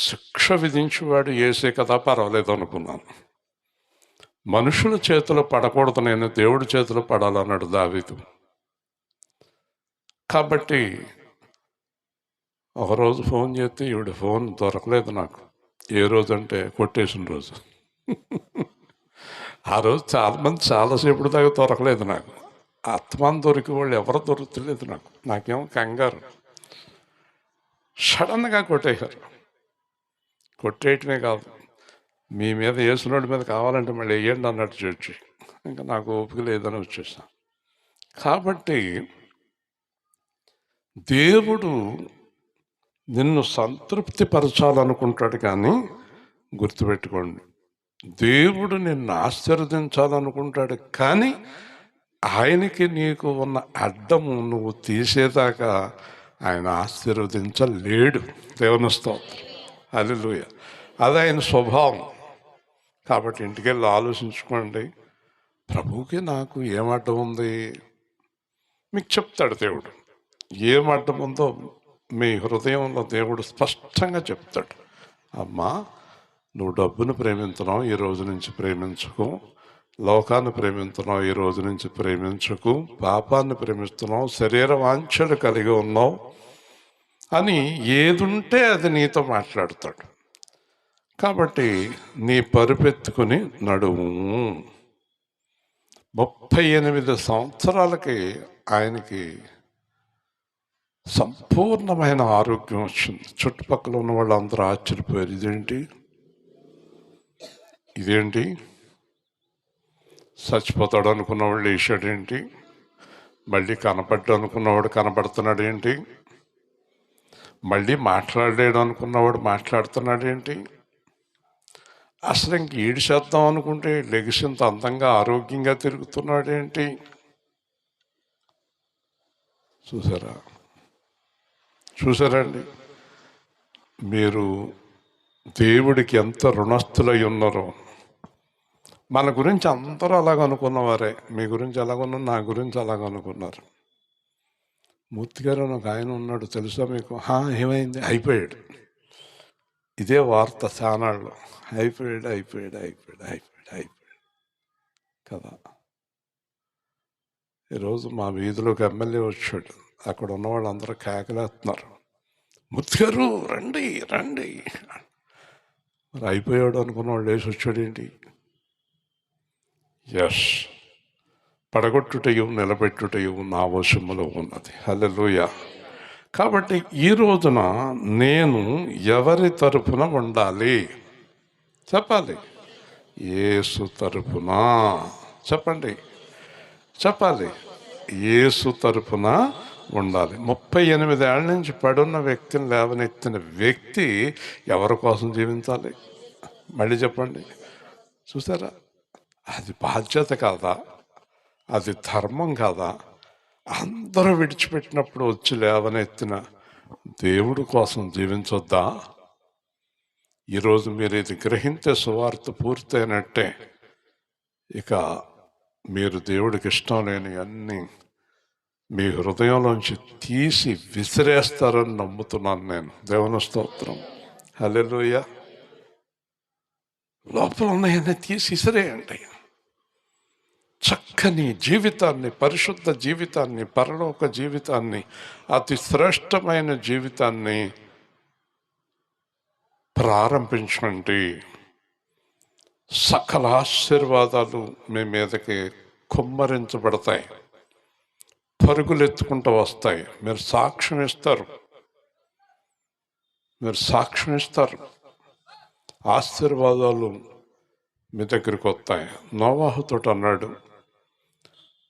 శిక్ష విధించేవాడు యేసే కదా, పర్వాలేదు అనుకున్నాను. మనుషుల చేతిలో పడకూడదు, నేను దేవుడి చేతిలో పడాలన్నాడు దావీదు. కాబట్టి ఒకరోజు ఫోన్ చేస్తే ఈవిడ ఫోన్ దొరకలేదు నాకు. ఏ రోజు అంటే కొట్టేసిన రోజు. ఆ రోజు చాలామంది చాలాసేపు దాకా దొరకలేదు నాకు. ఆత్మాన్ దొరికి వాళ్ళు ఎవరు దొరుకుతలేదు నాకు. నాకేమో కంగారు. సడన్గా కొట్టేశారు. కొట్టేయటమే కాదు, మీ మీద వేసినోడి మీద కావాలంటే మళ్ళీ వేయండి అన్నట్టు చూచి, ఇంకా నాకు ఓపిక లేదని వచ్చేసాను. కాబట్టి దేవుడు నిన్ను సంతృప్తి పరచాలనుకుంటాడు, కానీ గుర్తుపెట్టుకోండి, దేవుడు నిన్ను ఆశీర్వదించాలనుకుంటాడు, కానీ ఆయనకి నీకు ఉన్న అడ్డము నువ్వు తీసేదాకా ఆయన ఆశీర్వదించలేడు. దేవుని స్తోత్రం. హల్లెలూయా. అది ఆయన స్వభావం. కాబట్టి ఇంటికి వెళ్ళి ఆలోచించుకోండి, ప్రభువుకి నాకు ఏం అడ్డం ఉంది? మీకు చెప్తాడు దేవుడు. ఏం అడ్డం ఉందో మీ హృదయంలో దేవుడు స్పష్టంగా చెప్తాడు. అమ్మా, నువ్వు డబ్బును ప్రేమించున్నావు, ఈ రోజు నుంచి ప్రేమించుకో. లోకాన్ని ప్రేమిస్తున్నావు, ఈ రోజు నుంచి ప్రేమించుకు. పాపాన్ని ప్రేమిస్తున్నావు, శరీర వాంఛలు కలిగి ఉన్నావు అని ఏదుంటే అది నీతో మాట్లాడతాడు. కాబట్టి నీ పరుపెత్తుకుని నడువు. 38 సంవత్సరాలకి ఆయనకి సంపూర్ణమైన ఆరోగ్యం వచ్చింది. చుట్టుపక్కల ఉన్న వాళ్ళు అందరూ ఆశ్చర్యపోయారు, ఇదేంటి చచ్చిపోతాడు అనుకున్న వాళ్ళు వేసాడేంటి, మళ్ళీ కనపడ్డాడు అనుకున్నవాడు కనపడుతున్నాడు ఏంటి, మళ్ళీ మాట్లాడలేడు అనుకున్నవాడు మాట్లాడుతున్నాడు ఏంటి, అసలు ఇంక ఈడు చేద్దాం అనుకుంటే లెగిసింత అందంగా ఆరోగ్యంగా తిరుగుతున్నాడు ఏంటి? చూసారండి, మీరు దేవుడికి ఎంత రుణస్థులై ఉన్నారో. మన గురించి అందరూ అలాగ అనుకున్నవారే. మీ గురించి ఎలాగొన్నా, నా గురించి అలాగ అనుకున్నారు. మూర్తి గారు అని ఒక ఆయన ఉన్నాడు, తెలుసా మీకు? ఏమైంది? అయిపోయాడు. ఇదే వార్త ఛానల్లో, అయిపోయాడు అయిపోయాడు అయిపోయాడు అయిపోయాడు అయిపోయాడు కదా. ఈరోజు మా వీధిలోకి ఎమ్మెల్యే వచ్చాడు. అక్కడ ఉన్న వాళ్ళందరూ కేకలేస్తున్నారు, మూర్తి గారు రండి రండి. మరి అయిపోయాడు అనుకున్న వాళ్ళు వేసి వచ్చాడు ఏంటి? ఎస్, పడగొట్టుటయు నిలబెట్టుటయు నా వశములో ఉన్నది. హల్లెలూయా. కాబట్టి ఈ రోజున నేను ఎవరి తరపున ఉండాలి? చెప్పాలి. యేసు తరపున. చెప్పండి, చెప్పాలి. యేసు తరపున ఉండాలి. 38 ఏళ్ళ నుంచి పడున్న వ్యక్తిని లేవనెత్తిన వ్యక్తి ఎవరి కోసం జీవించాలి? మళ్ళీ చెప్పండి. చూసారా? అది బాధ్యత కాదా? అది ధర్మం కాదా? అందరూ విడిచిపెట్టినప్పుడు వచ్చి లేవనెత్తిన దేవుడి కోసం జీవించొద్దా? ఈరోజు మీరు ఇది గ్రహించే సువార్త పూర్తయినట్టే. ఇక మీరు దేవుడికి ఇష్టం లేని అన్నీ మీ హృదయంలోంచి తీసి విసిరేస్తారని నమ్ముతున్నాను నేను. దేవుని స్తోత్రం. హల్లెలూయా. లోపల ఉన్నాయన్నీ తీసి విసిరేయండి. చక్కని జీవితాన్ని, పరిశుద్ధ జీవితాన్ని, పరలోక జీవితాన్ని, అతి శ్రేష్టమైన జీవితాన్ని ప్రారంభించండి. సకల ఆశీర్వాదాలు మీ మీదకి కుమ్మరించబడతాయి, పరుగులెత్తుకుంటూ వస్తాయి. మీరు సాక్ష్యం ఇస్తారు, మీరు సాక్ష్యం ఇస్తారు. ఆశీర్వాదాలు మీ దగ్గరికి వస్తాయి. నోవాహుతో అన్నాడు,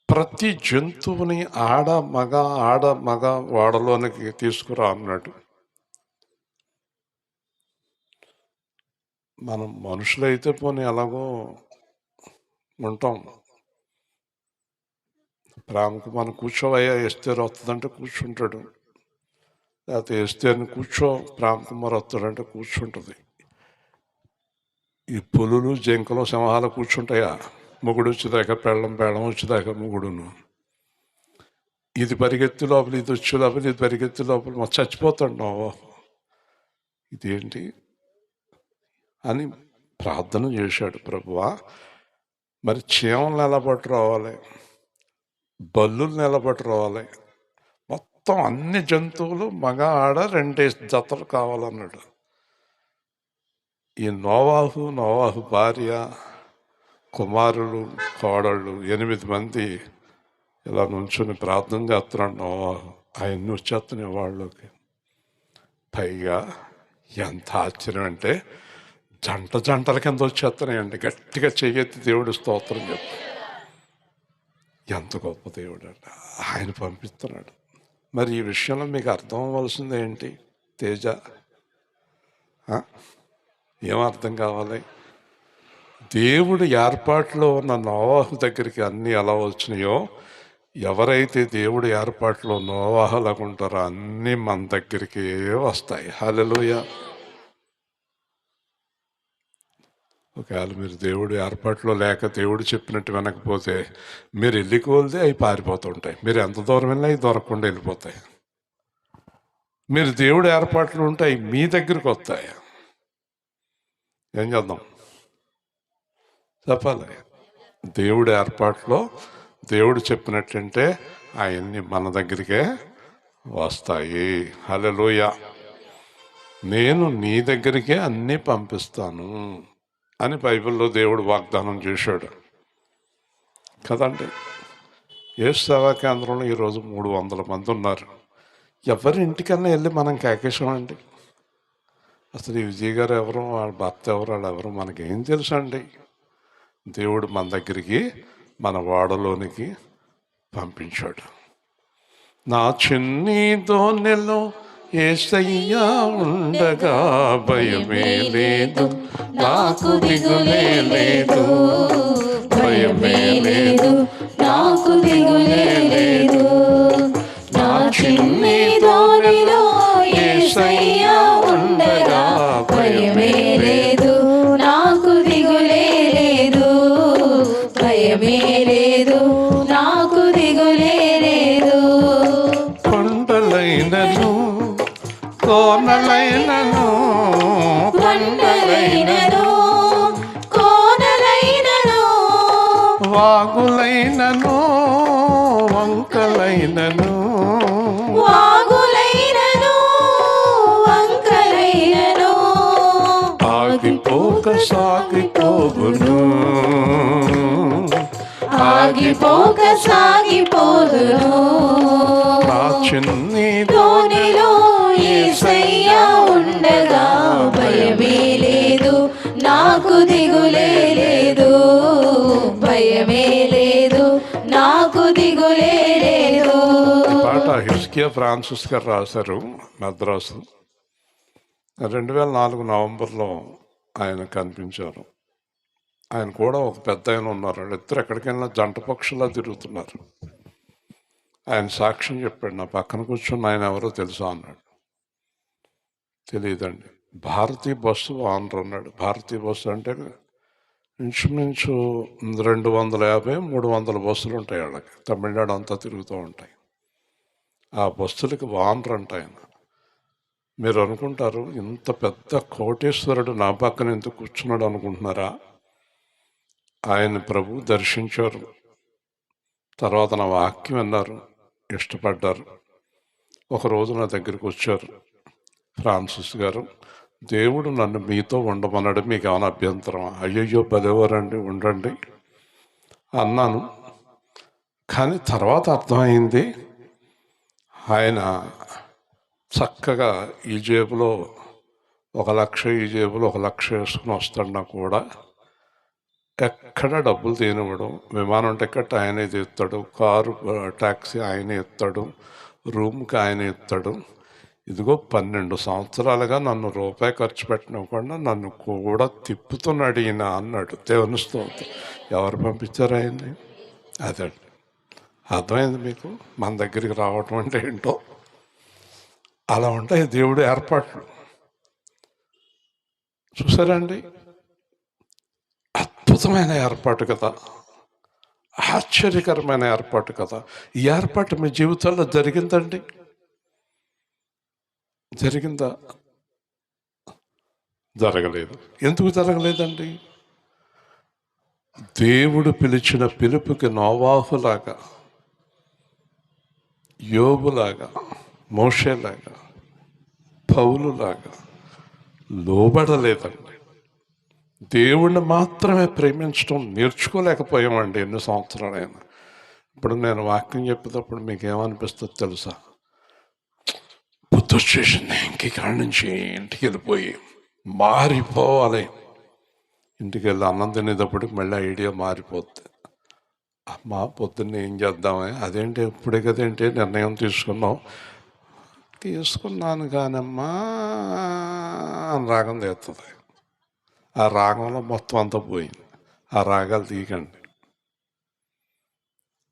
ప్రతి జంతువుని ఆడ మగ వాడలోనికి తీసుకురా అన్నాడు. మనం మనుషులైతే పోనీ ఎలాగో ఉంటాం. ప్రేమకు మనం కూర్చోవయ్యా ఎస్తేరు వస్తుందంటే కూర్చుంటాడు, లేకపోతే ఎస్తేరుని కూర్చో ప్రేమకుమార్ వస్తాడంటే కూర్చుంటుంది. ఈ పులులు, జింకలు, సింహాలు కూర్చుంటాయా? మొగుడు వచ్చేదాకా పెళ్ళం, పెళ్ళం వచ్చేదాకా మొగుడును. ఇది పరిగెత్తి లోపల, ఇది వచ్చే లోపల, ఇది పరిగెత్తి లోపల మొత్తం చచ్చిపోతాడు. ఇదేంటి అని ప్రార్థన చేశాడు. ప్రభువా, మరి చీమలు నిలబట్టి రావాలి, బల్లులు నిలబట్టి రావాలి, మొత్తం అన్ని జంతువులు మగ ఆడ 2 జతలు కావాలన్నాడు. ఈ నోవాహు భార్య, కుమారులు, కోడళ్ళు 8 మంది ఇలా నుంచుని ప్రార్థన చేస్తున్నాడు. నోవాహు ఆయన్ని వచ్చేస్తున్నాయి వాళ్ళకి. పైగా ఎంత ఆశ్చర్యం అంటే జంటల కింద వచ్చేస్తున్నాయండి. గట్టిగా చెయ్యెత్తి దేవుడు స్తోత్రం చెప్పు. ఎంత గొప్ప దేవుడు అంట, ఆయన పంపిస్తున్నాడు. మరి ఈ విషయంలో మీకు అర్థం అవ్వాల్సింది ఏంటి? తేజ, ఏం అర్థం కావాలి? దేవుడి ఏర్పాటులో ఉన్న నోవాహు దగ్గరికి అన్నీ ఎలా వచ్చినాయో, ఎవరైతే దేవుడి ఏర్పాటులో నోవాహులాగా ఉంటారో అన్నీ మన దగ్గరికి వస్తాయి. హల్లెలూయా. ఒకవేళ మీరు దేవుడు ఏర్పాటులో లేక దేవుడు చెప్పినట్టు వినకపోతే మీరు వెళ్ళికోల్దే అవి పారిపోతుంటాయి. మీరు ఎంత దూరం వెళ్ళినా అవి దొరకకుండా వెళ్ళిపోతాయి. మీరు దేవుడు ఏర్పాట్లు ఉంటే అవి మీ దగ్గరికి వస్తాయి. ఏం చేద్దాం చెప్పాలి? దేవుడి ఏర్పాట్లో దేవుడు చెప్పినట్టుంటే అవన్నీ మన దగ్గరికే వస్తాయి. హల్లెలూయా. నేను నీ దగ్గరికే అన్నీ పంపిస్తాను అని బైబిల్లో దేవుడు వాగ్దానం చేశాడు కదండి. యేసు సేవా కేంద్రంలో ఈరోజు 300 మంది ఉన్నారు. ఎవరి ఇంటికన్నా వెళ్ళి మనం కేకేశామండి? అసలు ఈ విజయ్ గారు ఎవరు, వాళ్ళ భర్త ఎవరు, వాళ్ళు ఎవరు మనకేం తెలుసు అండి? దేవుడు మన దగ్గరికి, మన వాడలోనికి పంపించాడు. నా చిన్ని దోనెలో యేసయ్యా ఉండగా భయమే లేదు, నాకు దిగులే లేదు, భయమే లేదు, నాకు దిగులే లేదు. నా చిన్ని దోణిలో యేసయ్యా ఉండగా భయమే లేదు, నాకు దిగులే లేదు, భయమే లేదు, నాకు దిగులే లేదు. కొండ వాగులైనను వంకలైనను వాగులైనను వంకలైనను ఆగిపోక సాగిపోగును ఆగిపోక సాగిపోదును నా చిన్ని ధోనిలో యేసయ్యా ఉండగా భయమే లేదు నాకు దిగులే లేదు భయమే లేదు నాకు దిగులే లేదు. పాట హిస్కియా ఫ్రాన్సిస్ గారు రాశారు, మద్రాసు. 2004 నవంబర్లో ఆయన కనిపించారు. ఆయన కూడా ఒక పెద్ద ఆయన ఉన్నారు. వాళ్ళిద్దరు ఎక్కడికైనా జంట పక్షులా తిరుగుతున్నారు. ఆయన సాక్ష్యం చెప్పాడు. నా పక్కన కూర్చున్న ఆయన ఎవరో తెలుసా అన్నాడు. తెలియదండి. భారతీయ బస్సు ఓనర్ అన్నాడు. భారతీయ బస్సు అంటే ఇంచుమించు 250-300 బస్సులు ఉంటాయి వాళ్ళకి. తమిళనాడు అంతా తిరుగుతూ ఉంటాయి. ఆ బస్సులకి ఓనర్ అంట ఆయన. మీరు అనుకుంటారు ఇంత పెద్ద కోటేశ్వరుడు నా పక్కన ఎందుకు కూర్చున్నాడు అనుకుంటున్నారా? ఆయన ప్రభు దర్శించారు. తర్వాత నా వాక్యం అన్నారు, ఇష్టపడ్డారు. ఒకరోజు నా దగ్గరికి వచ్చారు. ఫ్రాన్సిస్ గారు, దేవుడు నన్ను మీతో ఉండమన్నాడు, మీకు ఏమైనా అభ్యంతరం? అయ్యయ్యో బలేవారండి, ఉండండి అన్నాను. కానీ తర్వాత అర్థమైంది, ఆయన చక్కగా ఈ జేబులో 1,00,000, ఈ జేబులో 1,00,000 వేసుకుని వస్తాడు. కూడా ఎక్కడ డబ్బులు తీనివ్వడం. విమానం టికెట్ ఆయనే తీస్తాడు, కారు ట్యాక్సీ ఆయనే ఇస్తాడు, రూమ్కి ఆయనే ఇస్తాడు. ఇదిగో 12 సంవత్సరాలుగా నన్ను రూపాయి ఖర్చు పెట్టనివ్వకుండా నన్ను కూడా తిప్పుతున్నాడు ఈయన అన్నాడు. దేవుని స్తోత్రం. ఎవరు పంపించారు ఆయన్ని? అదండి. అర్థమైంది మీకు మన దగ్గరికి రావటం అంటే ఏంటో? అలా ఉంటాయి దేవుడు ఏర్పాట్లు. చూసారండి, అద్భుతమైన ఏర్పాటు కదా, ఆశ్చర్యకరమైన ఏర్పాటు కదా. ఈ ఏర్పాటు మీ జీవితంలో జరిగిందండి? జరిగిందా? జరగలేదు. ఎందుకు జరగలేదండి? దేవుడు పిలిచిన పిలుపుకి నోవాహులాగా, యోబులాగా, మోషేలాగా, పౌలులాగా లోబడలేదండి. దేవుణ్ణి మాత్రమే ప్రేమించడం నేర్చుకోలేకపోయామండి ఎన్ని సంవత్సరాలైనా. ఇప్పుడు నేను వాక్యం చెప్పేటప్పుడు మీకు ఏమనిపిస్తుందో తెలుసా? బుద్ధి వచ్చేసింది, ఇంటికాడి నుంచి ఇంటికి వెళ్ళిపోయి మారిపోవాలి. ఇంటికి వెళ్ళి అన్నం తినేటప్పటికి మళ్ళీ ఐడియా మారిపోద్ది. అమ్మా పొద్దున్న ఏం చేద్దామే, అదేంటి ఇప్పుడే కదేంటి నిర్ణయం తీసుకున్నాను కానమ్మా అని రాగం తీస్తుంది. ఆ రాగంలో మొత్తం అంతా పోయింది. ఆ రాగాలు తీయకండి,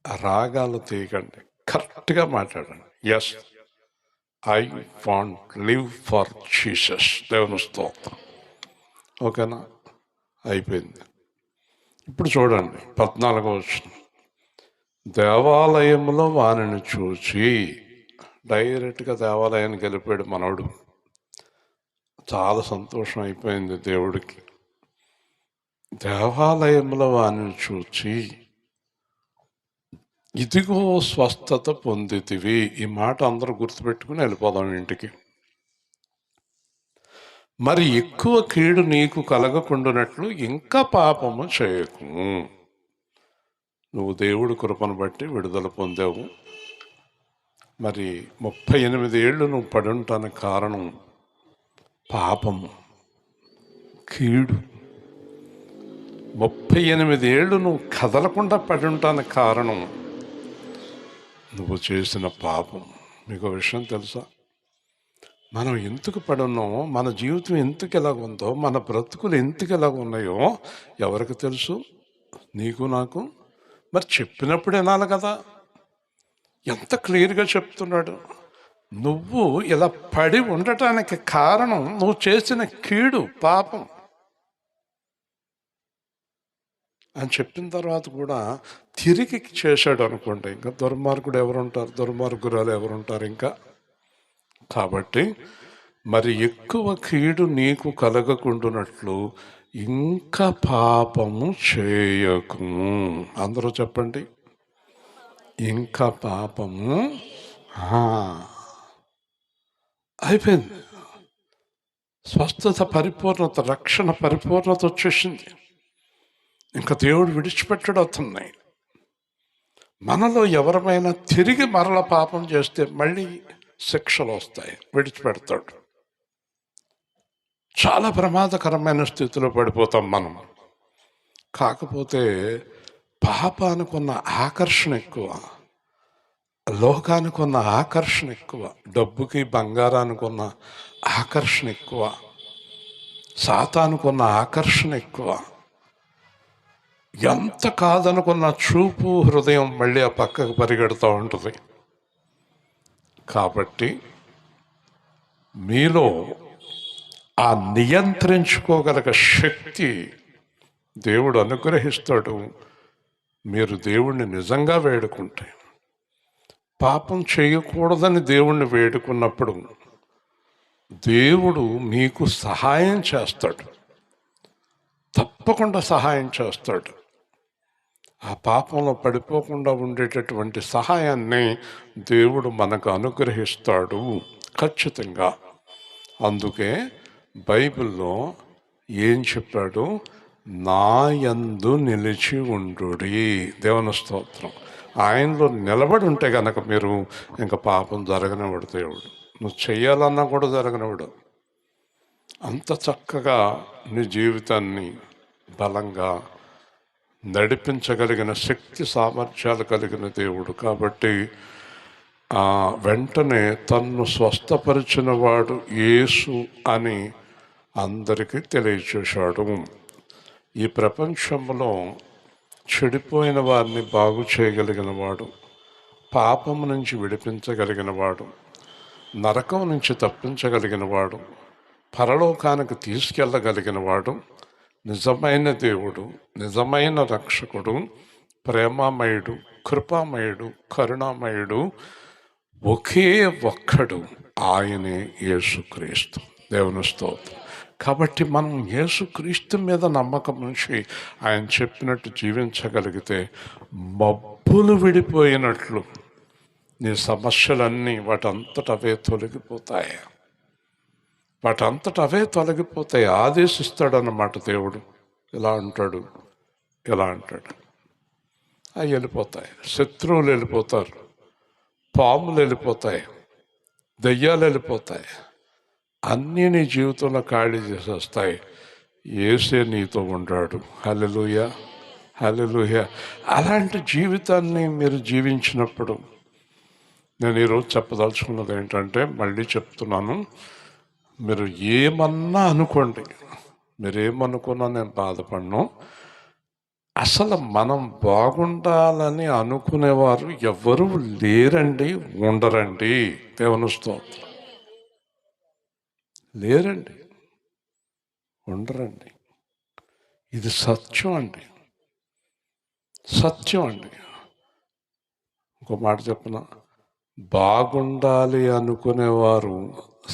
ఆ రాగాలు తీయకండి, కరెక్ట్గా మాట్లాడండి. Yes, I want live for Jesus. దేవుని స్తోత్రం. ఓకేనా? అయిపోయింది. ఇప్పుడు చూడండి 14వ వచనం. దేవాలయంలో వానిని చూచి, డైరెక్ట్గా దేవాలయానికి వెళ్ళిపోయాడు మనోడు. చాలా సంతోషం అయిపోయింది దేవుడికి. దేవాలయంలో వానిని చూచి, ఇదిగో స్వస్థత పొందితివి. ఈ మాట అందరూ గుర్తుపెట్టుకుని వెళ్ళిపోదాం ఇంటికి. మరి ఎక్కువ కీడు నీకు కలగకుండానట్లు ఇంకా పాపము చేయకు. నువ్వు దేవుడి కృపను బట్టి విడుదల పొందావు. మరి 38 ఏళ్ళు నువ్వు పడి ఉంటానికి కారణం పాపము, కీడు. 38 ఏళ్ళు నువ్వు కదలకుండా పడి ఉంటానికి కారణం నువ్వు చేసిన పాపం. మీకు విషయం తెలుసా? మనం ఎందుకు పడి ఉన్నామో, మన జీవితం ఎందుకు ఎలాగ ఉందో, మన బ్రతుకులు ఎందుకు ఎలాగ ఉన్నాయో ఎవరికి తెలుసు? నీకు నాకు. మరి చెప్పినప్పుడు వినాలి కదా. ఎంత క్లియర్గా చెప్తున్నాడు. నువ్వు ఇలా పడి ఉండటానికి కారణం నువ్వు చేసిన కీడు, పాపం అని చెప్పిన తర్వాత కూడా తిరిగి చేశాడు అనుకోండి, ఇంకా దుర్మార్గుడు ఎవరుంటారు? దుర్మార్గురాలు ఎవరుంటారు ఇంకా? కాబట్టి మరి ఎక్కువ కీడు నీకు కలగకుండానట్లు ఇంకా పాపము చేయకుము. అందరూ చెప్పండి, ఇంకా పాపము. అయిపోయింది. స్వస్థత, పరిపూర్ణత, రక్షణ పరిపూర్ణత వచ్చేసింది. ఇంకా దేవుడు విడిచిపెట్టడు అతన్ని. మనలో ఎవరమైనా తిరిగి మరల పాపం చేస్తే మళ్ళీ శిక్షలు వస్తాయి, విడిచిపెడతాడు. చాలా ప్రమాదకరమైన స్థితిలో పడిపోతాం మనం. కాకపోతే పాపానికి ఉన్న ఆకర్షణ ఎక్కువ, లోకానికి ఉన్న ఆకర్షణ ఎక్కువ, డబ్బుకి బంగారానికి ఉన్న ఆకర్షణ ఎక్కువ, సాతానుకు ఉన్న ఆకర్షణ ఎక్కువ. ఎంత కాదనుకున్న చూపు, హృదయం మళ్ళీ ఆ పక్కకు పరిగెడుతూ ఉంటుంది. కాబట్టి మీలో ఆ నియంత్రించుకోగలిగ శక్తి దేవుడు అనుగ్రహిస్తాడు. మీరు దేవుణ్ణి నిజంగా వేడుకుంటే, పాపం చేయకూడదని దేవుణ్ణి వేడుకున్నప్పుడు దేవుడు మీకు సహాయం చేస్తాడు, తప్పకుండా సహాయం చేస్తాడు. ఆ పాపంలో పడిపోకుండా ఉండేటటువంటి సహాయాన్ని దేవుడు మనకు అనుగ్రహిస్తాడు ఖచ్చితంగా. అందుకే బైబిల్లో ఏం చెప్పాడు? నా యందు నిలిచి ఉండుడి. దేవుని స్తోత్రం. ఆయనలో నిలబడి ఉంటే గనక మీరు ఇంకా పాపం జరగనివాడు దేవుడు. నువ్వు చెయ్యాలన్నా కూడా జరగనివాడు. అంత చక్కగా నీ జీవితాన్ని బలంగా నడిపించగలిగిన శక్తి సామర్థ్యాలు కలిగిన దేవుడు. కాబట్టి వెంటనే తన్ను స్వస్థపరిచిన వాడు యేసు అని అందరికీ తెలియచేశాడు. ఈ ప్రపంచంలో చెడిపోయిన వారిని బాగు చేయగలిగిన వాడు, పాపము నుంచి విడిపించగలిగిన వాడు, నరకం నుంచి తప్పించగలిగిన వాడు, పరలోకానికి తీసుకెళ్ళగలిగిన వాడు నిజమైన దేవుడు, నిజమైన రక్షకుడు, ప్రేమమయుడు, కృపామయుడు, కరుణామయుడు ఒకే ఒక్కడు, ఆయనే యేసుక్రీస్తు. దేవుని స్తోత్రం. కాబట్టి మనం యేసుక్రీస్తు మీద నమ్మకం ఉంచి ఆయన చెప్పినట్టు జీవించగలిగితే మబ్బులు విడిపోయినట్లు నీ సమస్యలన్నీ వాటంతటవే తొలగిపోతాయి. వాటంతట అవే తొలగిపోతాయి. ఆదేశిస్తాడన్నమాట దేవుడు. ఇలా అంటాడు, ఇలా అంటాడు, అవి వెళ్ళిపోతాయి. శత్రువులు వెళ్ళిపోతారు, పాములు వెళ్ళిపోతాయి, దయ్యాలు వెళ్ళిపోతాయి, అన్నీ నీ జీవితంలో ఖాళీ చేసేస్తాయి. యేసే నీతో ఉంటాడు. హల్లెలూయా, హల్లెలూయా. అలాంటి జీవితాన్ని మీరు జీవించినప్పుడు, నేను ఈరోజు చెప్పదలుచుకున్నది ఏంటంటే, మళ్ళీ చెప్తున్నాను, మీరు ఏమన్నా అనుకోండి, మీరేమనుకున్నా నేను బాధపడను. అసలు మనం బాగుండాలని అనుకునేవారు ఎవ్వరూ లేరండి, ఉండరండి. దేవుని స్తోత్రం. లేరండి, ఉండరండి. ఇది సత్యం అండి, సత్యం అండి. ఇంకో మాట చెప్పిన, బాగుండాలి అనుకునేవారు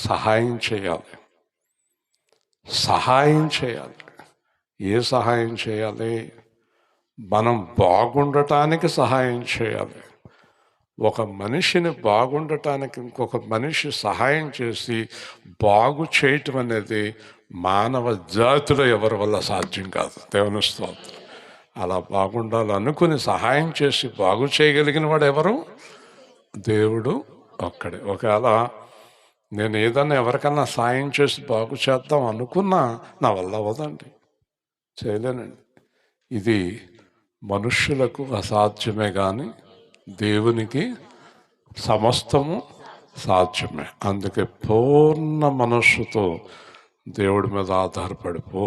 సహాయం చేయాలి, సహాయం చేయాలి. ఏ సహాయం చేయాలి? మనం బాగుండటానికి సహాయం చేయాలి. ఒక మనిషిని బాగుండటానికి ఇంకొక మనిషి సహాయం చేసి బాగు చేయటం అనేది మానవ జాతిలో ఎవరి వల్ల సాధ్యం కాదు. దేవుని స్తోత్రం. అలా బాగుండాలనుకుని సహాయం చేసి బాగు చేయగలిగిన వాడు ఎవరు? దేవుడు ఒక్కడే. ఒకవేళ నేను ఏదన్నా ఎవరికన్నా సాయం చేసి బాగు చేద్దాం అనుకున్నా నా వల్ల అవ్వదండి, చేయలేనండి. ఇది మనుష్యులకు అసాధ్యమే, కానీ దేవునికి సమస్తము సాధ్యమే. అందుకే పూర్ణ మనస్సుతో దేవుడి మీద ఆధారపడిపో.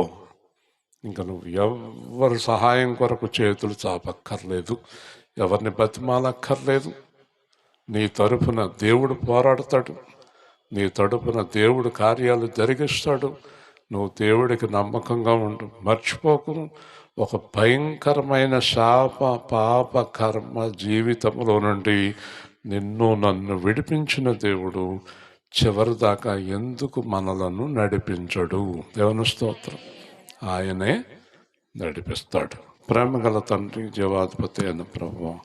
ఇంకా నువ్వు ఎవరి సహాయం కొరకు చేతులు చాపక్కర్లేదు, ఎవరిని బతిమాలక్కర్లేదు. నీ తరపున దేవుడు పోరాడతాడు, నీ తరపున దేవుడు కార్యాలు జరిగిస్తాడు. నువ్వు దేవుడికి నమ్మకంగా ఉండు. మర్చిపోకు, ఒక భయంకరమైన శాప పాప కర్మ జీవితంలో నుండి నిన్ను నన్ను విడిపించిన దేవుడు చివరిదాకా ఎందుకు మనలను నడిపించడు? దేవుని స్తోత్రం. ఆయనే నడిపిస్తాడు. ప్రేమగల తండ్రి, జీవాధిపతి అయిన ప్రభువా,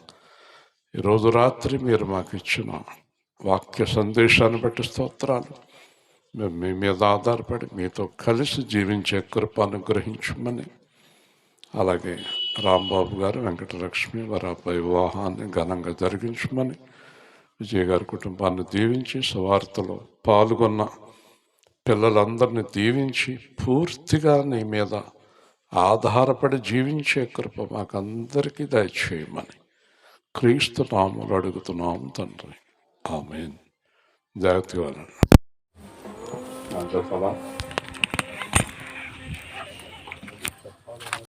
ఈరోజు రాత్రి మీరు మాకు ఇచ్చిన వాక్య సందేశాన్ని బట్టి స్తోత్రాలు. మేము మీ మీద ఆధారపడి మీతో కలిసి జీవించే కృప అనుగ్రహించమని, అలాగే రాంబాబు గారు, వెంకటలక్ష్మి వారి అబ్బాయి వివాహాన్ని ఘనంగా జరిగించమని, విజయ్ గారి కుటుంబాన్ని దీవించి, సువార్తలో పాల్గొన్న పిల్లలందరినీ దీవించి పూర్తిగా నీ మీద ఆధారపడి జీవించే కృప మాకందరికీ దయచేయమని క్రీస్తు నామములో అడుగుతున్నాము తండ్రి. ఆమేన్. జాగ్రత్తగా